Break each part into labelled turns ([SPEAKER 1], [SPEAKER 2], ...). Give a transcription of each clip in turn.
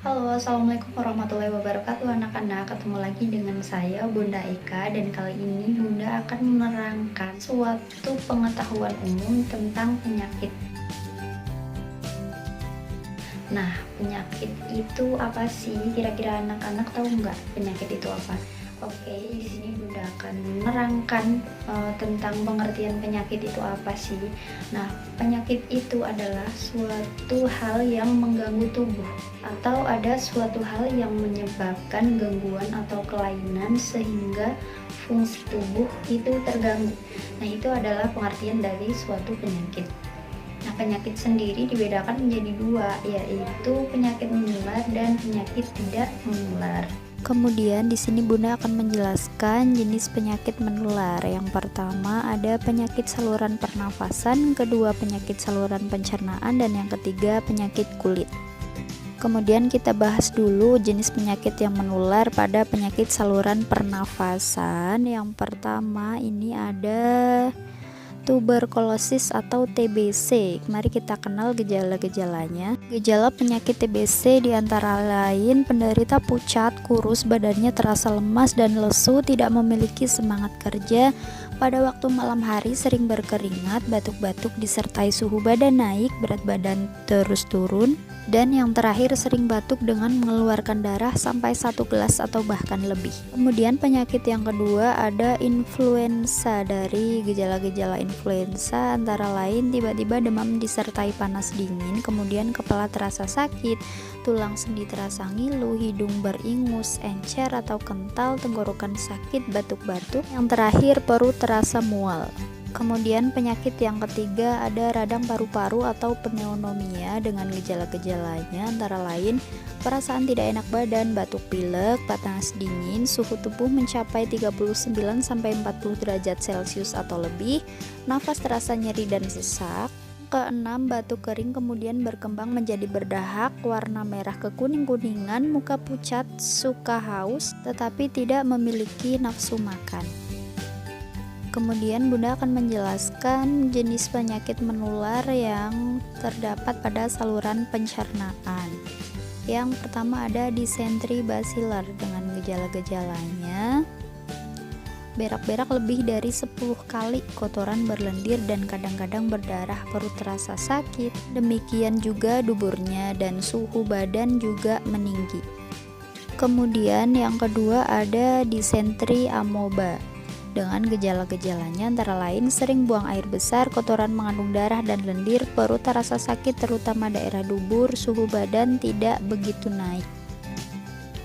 [SPEAKER 1] Halo, assalamualaikum warahmatullahi wabarakatuh anak-anak. Ketemu lagi dengan saya Bunda Eka, dan kali ini Bunda akan menerangkan suatu pengetahuan umum tentang penyakit. Nah, penyakit itu apa sih? Kira-kira anak-anak tahu nggak penyakit itu apa? Oke, di sini Bunda akan menerangkan tentang pengertian penyakit itu apa sih. Nah, penyakit itu adalah suatu hal yang mengganggu tubuh, atau ada suatu hal yang menyebabkan gangguan atau kelainan sehingga fungsi tubuh itu terganggu. Nah, itu adalah pengertian dari suatu penyakit. Nah, penyakit sendiri dibedakan menjadi dua, yaitu penyakit menular dan penyakit tidak menular.
[SPEAKER 2] Kemudian di sini Bunda akan menjelaskan jenis penyakit menular. Yang pertama ada penyakit saluran pernafasan, kedua penyakit saluran pencernaan, dan yang ketiga penyakit kulit. Kemudian kita bahas dulu jenis penyakit yang menular pada penyakit saluran pernafasan. Yang pertama ini ada tuberkulosis atau TBC. Mari kita kenal gejala-gejalanya. Gejala penyakit TBC diantara lain penderita pucat, kurus, badannya terasa lemas dan lesu, tidak memiliki semangat kerja, pada waktu malam hari sering berkeringat, batuk-batuk disertai suhu badan naik, berat badan terus turun, dan yang terakhir sering batuk dengan mengeluarkan darah sampai 1 gelas atau bahkan lebih. Kemudian penyakit yang kedua ada influenza. Dari gejala-gejala influenza antara lain tiba-tiba demam disertai panas dingin, kemudian kepala terasa sakit, tulang sendi terasa ngilu, hidung beringus, encer atau kental, tenggorokan sakit, batuk-batuk, yang terakhir perut terasa mual. Kemudian penyakit yang ketiga ada radang paru-paru atau pneumonia dengan gejala-gejalanya antara lain perasaan tidak enak badan, batuk pilek, panas dingin, suhu tubuh mencapai 39 sampai 40 derajat Celcius atau lebih, nafas terasa nyeri dan sesak. Keenam, batuk kering kemudian berkembang menjadi berdahak, warna merah kekuning-kuningan, muka pucat, suka haus, tetapi tidak memiliki nafsu makan. Kemudian Bunda akan menjelaskan jenis penyakit menular yang terdapat pada saluran pencernaan. Yang pertama ada disentri basilar dengan gejala-gejalanya berak-berak lebih dari 10 kali, kotoran berlendir dan kadang-kadang berdarah, perut terasa sakit, demikian juga duburnya dan suhu badan juga meninggi. Kemudian yang kedua ada disentri amoeba dengan gejala-gejalanya antara lain sering buang air besar, kotoran mengandung darah dan lendir, perut terasa sakit terutama daerah dubur, suhu badan tidak begitu naik.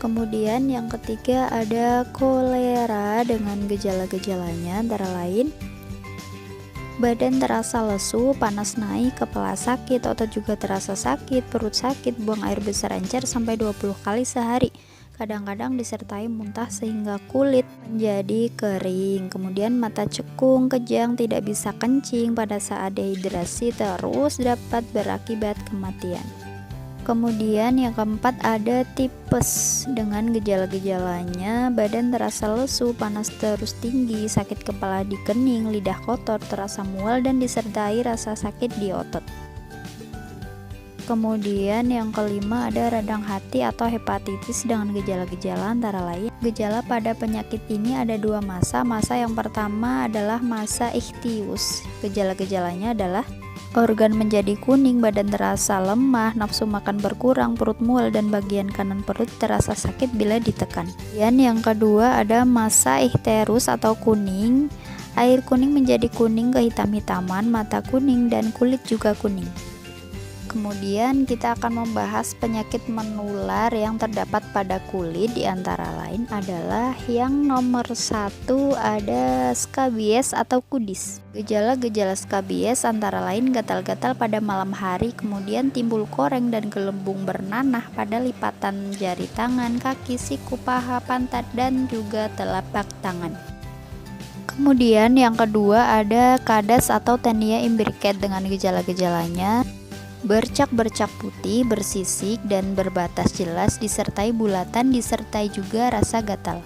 [SPEAKER 2] Kemudian yang ketiga ada kolera dengan gejala-gejalanya antara lain badan terasa lesu, panas naik, kepala sakit, otot juga terasa sakit, perut sakit, buang air besar encer sampai 20 kali sehari. Kadang-kadang disertai muntah sehingga kulit menjadi kering. Kemudian mata cekung, kejang, tidak bisa kencing pada saat dehidrasi, terus dapat berakibat kematian. Kemudian yang keempat ada tipes dengan gejala-gejalanya badan terasa lesu, panas terus tinggi, sakit kepala di kening, lidah kotor, terasa mual dan disertai rasa sakit di otot. Kemudian yang kelima ada radang hati atau hepatitis dengan gejala-gejala antara lain. Gejala pada penyakit ini ada dua masa. Masa yang pertama adalah masa ichthyius. Gejala-gejalanya adalah organ menjadi kuning, badan terasa lemah, nafsu makan berkurang, perut mual dan bagian kanan perut terasa sakit bila ditekan. Dan yang kedua ada masa ichterus atau kuning. Air kuning menjadi kuning kehitam-hitaman, mata kuning dan kulit juga kuning. Kemudian kita akan membahas penyakit menular yang terdapat pada kulit, di antara lain adalah yang nomor 1 ada skabies atau kudis. Gejala-gejala skabies antara lain gatal-gatal pada malam hari, kemudian timbul koreng dan gelembung bernanah pada lipatan jari tangan, kaki, siku, paha, pantat dan juga telapak tangan. Kemudian yang kedua ada kadas atau tinea imbricate dengan gejala-gejalanya bercak-bercak putih, bersisik dan berbatas jelas disertai bulatan, disertai juga rasa gatal.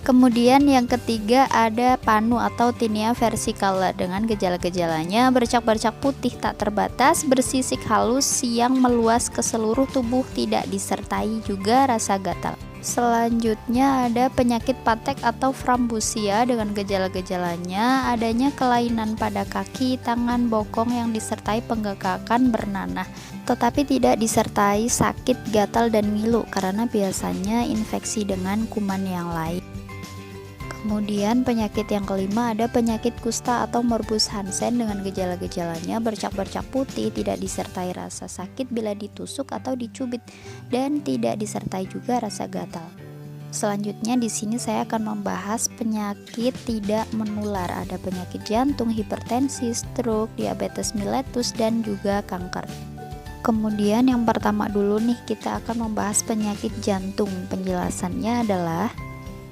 [SPEAKER 2] Kemudian yang ketiga ada panu atau tinea versicolor dengan gejala-gejalanya bercak-bercak putih tak terbatas, bersisik halus yang meluas ke seluruh tubuh, tidak disertai juga rasa gatal. Selanjutnya ada penyakit patek atau frambusia dengan gejala-gejalanya adanya kelainan pada kaki, tangan, bokong yang disertai penggagakan bernanah, tetapi tidak disertai sakit, gatal, dan ngilu karena biasanya infeksi dengan kuman yang lain. Kemudian penyakit yang kelima ada penyakit kusta atau morbus Hansen dengan gejala-gejalanya bercak-bercak putih, tidak disertai rasa sakit bila ditusuk atau dicubit, dan tidak disertai juga rasa gatal. Selanjutnya di sini saya akan membahas penyakit tidak menular. Ada penyakit jantung, hipertensi, stroke, diabetes mellitus, dan juga kanker. Kemudian yang pertama dulu nih, kita akan membahas penyakit jantung. Penjelasannya adalah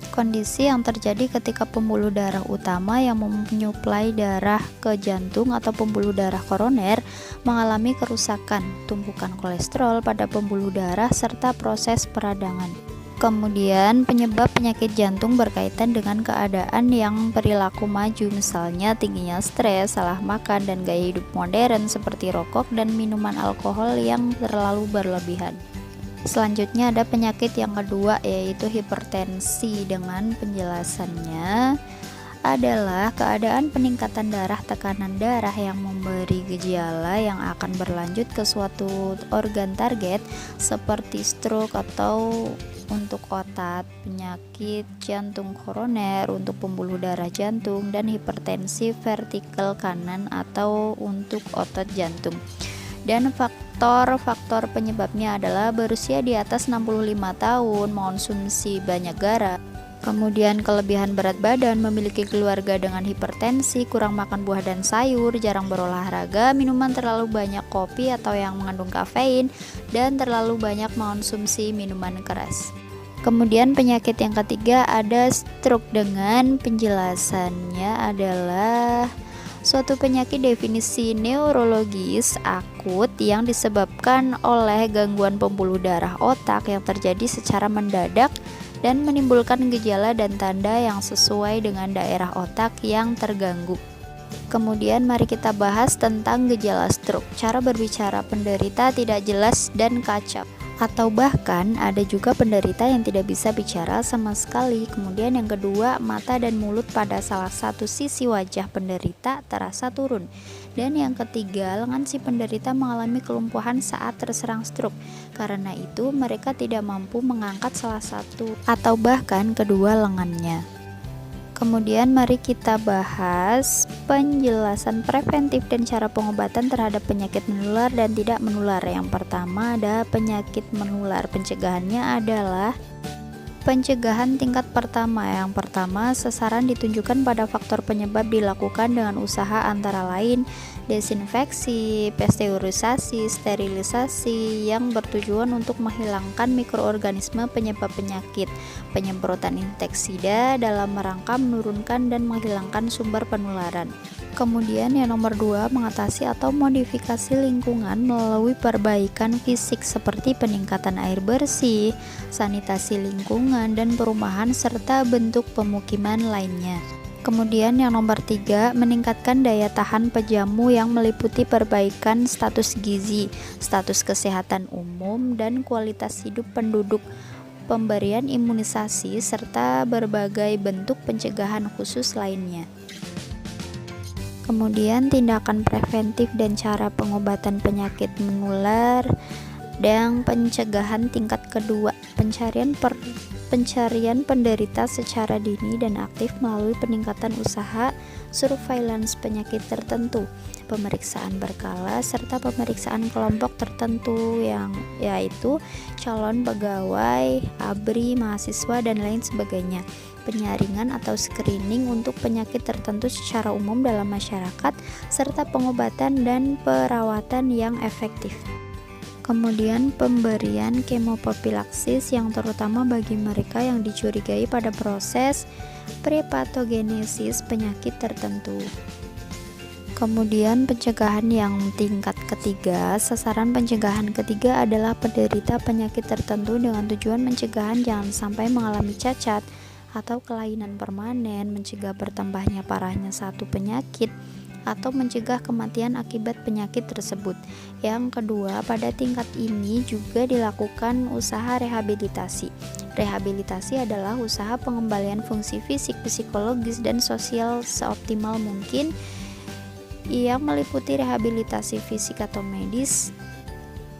[SPEAKER 2] kondisi yang terjadi ketika pembuluh darah utama yang menyuplai darah ke jantung atau pembuluh darah koroner mengalami kerusakan, tumpukan kolesterol pada pembuluh darah, serta proses peradangan. Kemudian penyebab penyakit jantung berkaitan dengan keadaan yang perilaku maju, misalnya tingginya stres, salah makan, dan gaya hidup modern seperti rokok dan minuman alkohol yang terlalu berlebihan. Selanjutnya ada penyakit yang kedua, yaitu hipertensi, dengan penjelasannya adalah keadaan peningkatan darah, tekanan darah yang memberi gejala yang akan berlanjut ke suatu organ target seperti stroke atau untuk otot, penyakit jantung koroner untuk pembuluh darah jantung, dan hipertensi vertikal kanan atau untuk otot jantung. Dan faktor penyebabnya adalah berusia di atas 65 tahun, mengonsumsi banyak garam, kemudian kelebihan berat badan, memiliki keluarga dengan hipertensi, kurang makan buah dan sayur, jarang berolahraga, minuman terlalu banyak kopi atau yang mengandung kafein, dan terlalu banyak mengonsumsi minuman keras. Kemudian penyakit yang ketiga ada stroke, dengan penjelasannya adalah suatu penyakit definisi neurologis akut yang disebabkan oleh gangguan pembuluh darah otak yang terjadi secara mendadak dan menimbulkan gejala dan tanda yang sesuai dengan daerah otak yang terganggu. Kemudian mari kita bahas tentang gejala stroke. Cara berbicara penderita tidak jelas dan kacau, atau bahkan ada juga penderita yang tidak bisa bicara sama sekali. Kemudian yang kedua, mata dan mulut pada salah satu sisi wajah penderita terasa turun. Dan yang ketiga, lengan si penderita mengalami kelumpuhan saat terserang stroke. Karena itu mereka tidak mampu mengangkat salah satu atau bahkan kedua lengannya. Kemudian mari kita bahas penjelasan preventif dan cara pengobatan terhadap penyakit menular dan tidak menular. Yang pertama ada penyakit menular. Pencegahannya adalah pencegahan tingkat pertama. Yang pertama, sasaran ditunjukkan pada faktor penyebab, dilakukan dengan usaha antara lain desinfeksi, pasteurisasi, sterilisasi yang bertujuan untuk menghilangkan mikroorganisme penyebab penyakit, penyemprotan insektisida dalam rangka menurunkan dan menghilangkan sumber penularan. Kemudian yang nomor 2, mengatasi atau modifikasi lingkungan melalui perbaikan fisik seperti peningkatan air bersih, sanitasi lingkungan, dan perumahan serta bentuk pemukiman lainnya. Kemudian yang nomor 3, meningkatkan daya tahan pejamu yang meliputi perbaikan status gizi, status kesehatan umum, dan kualitas hidup penduduk, pemberian imunisasi, serta berbagai bentuk pencegahan khusus lainnya. Kemudian tindakan preventif dan cara pengobatan penyakit menular dan pencegahan tingkat kedua, pencarian penderita secara dini dan aktif melalui peningkatan usaha surveillance penyakit tertentu, pemeriksaan berkala, serta pemeriksaan kelompok tertentu yang yaitu calon pegawai, ABRI, mahasiswa, dan lain sebagainya. Penyaringan atau screening untuk penyakit tertentu secara umum dalam masyarakat, serta pengobatan dan perawatan yang efektif. Kemudian pemberian kemopropilaksis yang terutama bagi mereka yang dicurigai pada proses prepatogenesis penyakit tertentu. Kemudian pencegahan yang tingkat ketiga, sasaran pencegahan ketiga adalah penderita penyakit tertentu dengan tujuan pencegahan jangan sampai mengalami cacat, atau kelainan permanen, mencegah bertambahnya parahnya satu penyakit, atau mencegah kematian akibat penyakit tersebut. Yang kedua, pada tingkat ini juga dilakukan usaha rehabilitasi. Rehabilitasi adalah usaha pengembalian fungsi fisik, psikologis, dan sosial seoptimal mungkin yang meliputi rehabilitasi fisik atau medis,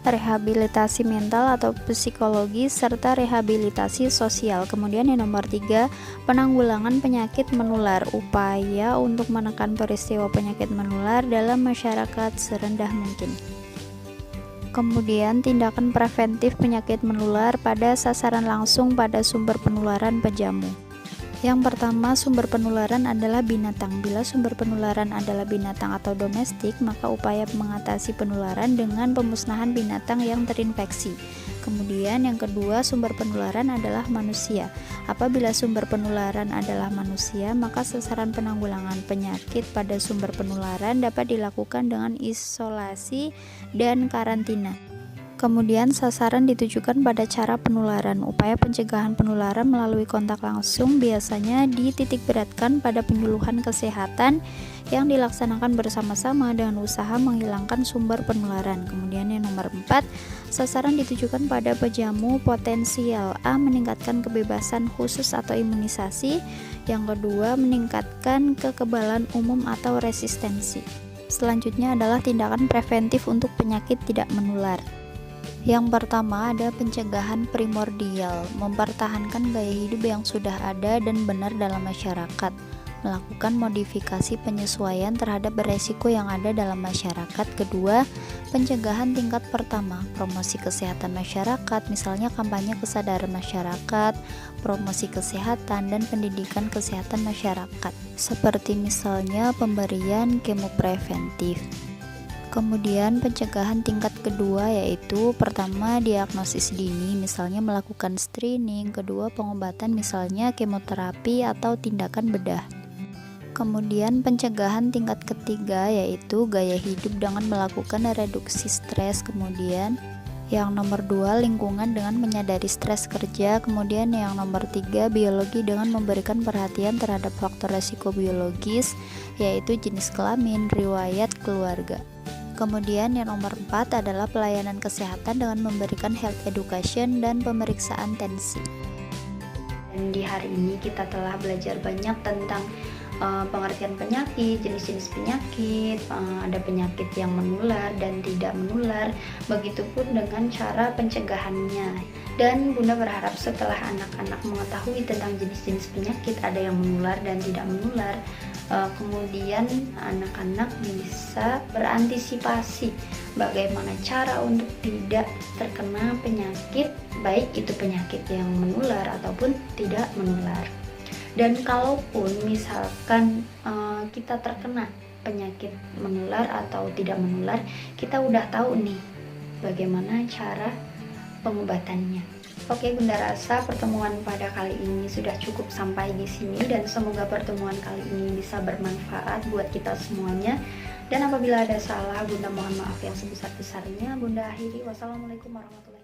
[SPEAKER 2] rehabilitasi mental atau psikologis, serta rehabilitasi sosial. Kemudian yang nomor 3, penanggulangan penyakit menular, upaya untuk menekan peristiwa penyakit menular dalam masyarakat serendah mungkin. Kemudian tindakan preventif penyakit menular pada sasaran langsung pada sumber penularan pejamu. Yang pertama, sumber penularan adalah binatang. Bila sumber penularan adalah binatang atau domestik, maka upaya mengatasi penularan dengan pemusnahan binatang yang terinfeksi. Kemudian yang kedua, sumber penularan adalah manusia. Apabila sumber penularan adalah manusia, maka sasaran penanggulangan penyakit pada sumber penularan dapat dilakukan dengan isolasi dan karantina. Kemudian sasaran ditujukan pada cara penularan. Upaya pencegahan penularan melalui kontak langsung biasanya dititik beratkan pada penyuluhan kesehatan yang dilaksanakan bersama-sama dengan usaha menghilangkan sumber penularan. Kemudian yang nomor 4, sasaran ditujukan pada pejamu potensial. A. Meningkatkan kebebasan khusus atau imunisasi. Yang kedua, meningkatkan kekebalan umum atau resistensi. Selanjutnya adalah tindakan preventif untuk penyakit tidak menular. Yang pertama ada pencegahan primordial, mempertahankan gaya hidup yang sudah ada dan benar dalam masyarakat, melakukan modifikasi penyesuaian terhadap beresiko yang ada dalam masyarakat. Kedua, pencegahan tingkat pertama, promosi kesehatan masyarakat, misalnya kampanye kesadaran masyarakat, promosi kesehatan dan pendidikan kesehatan masyarakat, seperti misalnya pemberian kemo preventif. Kemudian pencegahan tingkat kedua yaitu pertama diagnosis dini, misalnya melakukan screening. Kedua, pengobatan, misalnya kemoterapi atau tindakan bedah. Kemudian pencegahan tingkat ketiga yaitu gaya hidup dengan melakukan reduksi stres. Kemudian yang nomor 2, lingkungan dengan menyadari stres kerja. Kemudian yang nomor 3, biologi dengan memberikan perhatian terhadap faktor resiko biologis, yaitu jenis kelamin, riwayat keluarga. Kemudian yang nomor 4 adalah pelayanan kesehatan dengan memberikan health education dan pemeriksaan tensi.
[SPEAKER 1] Dan di hari ini kita telah belajar banyak tentang pengertian penyakit, jenis-jenis penyakit, ada penyakit yang menular dan tidak menular, begitupun dengan cara pencegahannya. Dan Bunda berharap setelah anak-anak mengetahui tentang jenis-jenis penyakit, ada yang menular dan tidak menular, kemudian anak-anak bisa berantisipasi bagaimana cara untuk tidak terkena penyakit, baik itu penyakit yang menular ataupun tidak menular. Dan kalaupun misalkan kita terkena penyakit menular atau tidak menular, kita udah tahu nih bagaimana cara pengobatannya. Oke, Bunda rasa pertemuan pada kali ini sudah cukup sampai di sini, dan semoga pertemuan kali ini bisa bermanfaat buat kita semuanya. Dan apabila ada salah, Bunda mohon maaf yang sebesar-besarnya. Bunda akhiri, wassalamualaikum warahmatullahi wabarakatuh.